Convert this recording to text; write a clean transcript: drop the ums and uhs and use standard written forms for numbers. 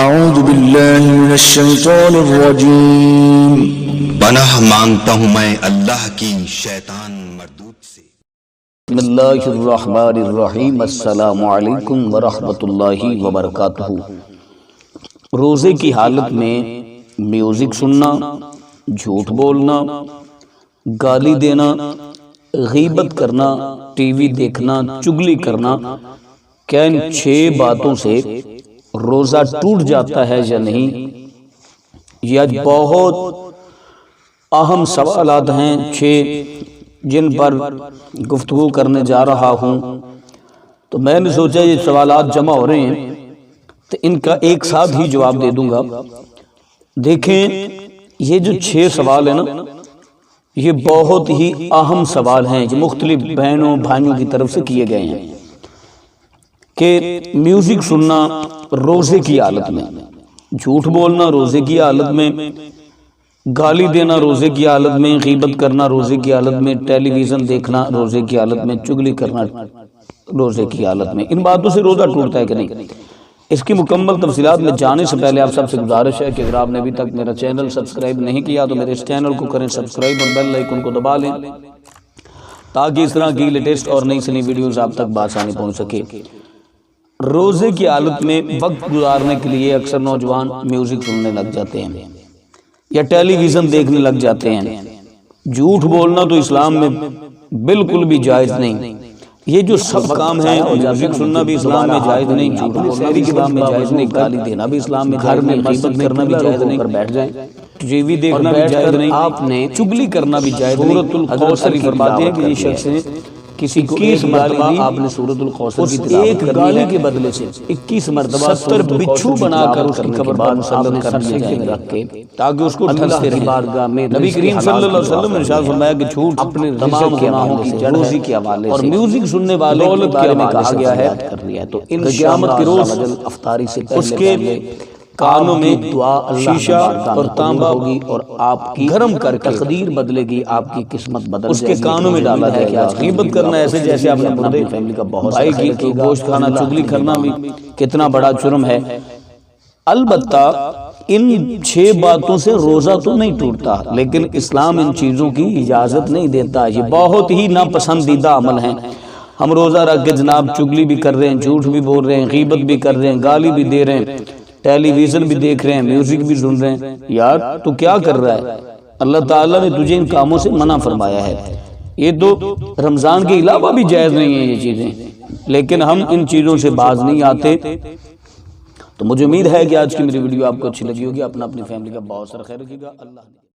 اعوذ باللہ من الشیطان الرجیم۔ پناہ مانگتا ہوں میں اللہ کی شیطان مردود سے۔ بسم اللہ الرحمن الرحیم۔ السلام علیکم ورحمۃ اللہ وبرکاتہ۔ روزے کی حالت میں میوزک سننا، جھوٹ بولنا، گالی دینا، غیبت کرنا، ٹی وی دیکھنا، چگلی کرنا، کیا ان 6 باتوں سے روزہ ٹوٹ جاتا ہے یا نہیں؟ یہ آج بہت اہم سوالات ہیں 6 جن پر گفتگو کرنے جا رہا ہوں۔ تو میں نے سوچا یہ سوالات جمع ہو رہے ہیں تو ان کا ایک ساتھ ہی جواب دے دوں گا۔ دیکھیں یہ جو 6 سوال ہیں نا، یہ بہت ہی اہم سوال ہیں جو مختلف بہنوں بھائیوں کی طرف سے کیے گئے ہیں کہ میوزک سننا روزے کی حالت میں، جھوٹ بولنا روزے کی حالت میں، گالی دینا روزے کی حالت میں، غیبت کرنا روزے کی حالت میں، ٹیلی ویژن دیکھنا روزے کی حالت میں، چگلی کرنا روزے کی حالت میں، ان باتوں سے روزہ ٹوٹتا ہے کہ نہیں؟ اس کی مکمل تفصیلات میں جانے سے پہلے آپ سب سے گزارش ہے کہ اگر آپ نے ابھی تک میرا چینل سبسکرائب نہیں کیا تو میرے اس چینل کو کریں سبسکرائب اور بیل آئیکن کو دبا لیں تاکہ اس طرح کی لیٹسٹ اور نئی سے نئی ویڈیوز آپ تک بآسانی پہنچ سکے۔ روزے کی حالت میں وقت گزارنے کے لیے اکثر نوجوان میوزک سننے لگ جاتے ہیں یا ٹیلی ویژن دیکھنے لگ جاتے ہیں۔ جھوٹ بولنا تو اسلام میں بالکل بھی جائز نہیں۔ یہ جو سب کام ہیں، میوزک سننا بھی اسلام میں جائز نہیں، جھوٹ بولنا بھی اسلام میں جائز نہیں، گالی دینا بھی اسلام میں جائز نہیں، غیبت کرنا بھی جائز نہیں، بیٹھ جائیں ٹی وی دیکھنا بھی جائز نہیں، آپ نے چگلی کرنا بھی جائز نہیں۔ حضرت علی فرماتے ہیں کہ یہ شخص کسی کو 21 مرتبہ آپ نے سورۃ القوثر کی تلاوت ایک گالی کے بدلے سے 21 مرتبہ 70 بچھو بنا کر اس کی قبر پر مسلط کر دیے جائیں گے تاکہ اس کو ٹھنستے رہیں۔ بارگاہ میں نبی کریم صلی اللہ علیہ وسلم نے ارشاد فرمایا کہ جھوٹ اپنے تمام گناہوں کی جڑ ہے، اور میوزک سننے والے کے بارے میں کہا گیا ہے تو ان قیامت کے روز افطاری سے اس کے کانوں میں شیشہ اور تانبا ہوگی اور آپ کی گرم کر کے تقدیر بدلے گی، آپ کی قسمت بدل جائے گی۔ اس کے کانوں میں ڈالا جائے گا۔ غیبت کرنا ایسے جیسے آپ نے اپنی فیملی کا بہت بھائی کی گوشت کھانا، چگلی کرنا بھی کتنا بڑا جرم ہے۔ البتہ ان 6 باتوں سے روزہ تو نہیں ٹوٹتا، لیکن اسلام ان چیزوں کی اجازت نہیں دیتا۔ یہ بہت ہی ناپسندیدہ عمل ہیں۔ ہم روزہ رکھ کے جناب چگلی بھی کر رہے ہیں، جھوٹ بھی بول رہے ہیں، غیبت بھی کر رہے ہیں، گالی بھی دے رہے ہیں، ٹیلی ویژن بھی دیکھ رہے ہیں، میوزک بھی سن رہے ہیں۔ یار تو کیا کر رہا ہے؟ اللہ تعالیٰ نے تجھے ان کاموں سے منع فرمایا ہے۔ یہ تو رمضان کے علاوہ بھی جائز نہیں ہیں یہ چیزیں، لیکن ہم ان چیزوں سے باز نہیں آتے۔ تو مجھے امید ہے کہ آج کی میری ویڈیو آپ کو اچھی لگی ہوگی۔ اپنا اپنی فیملی کا بہت سارا خیال رکھیے گا۔ اللہ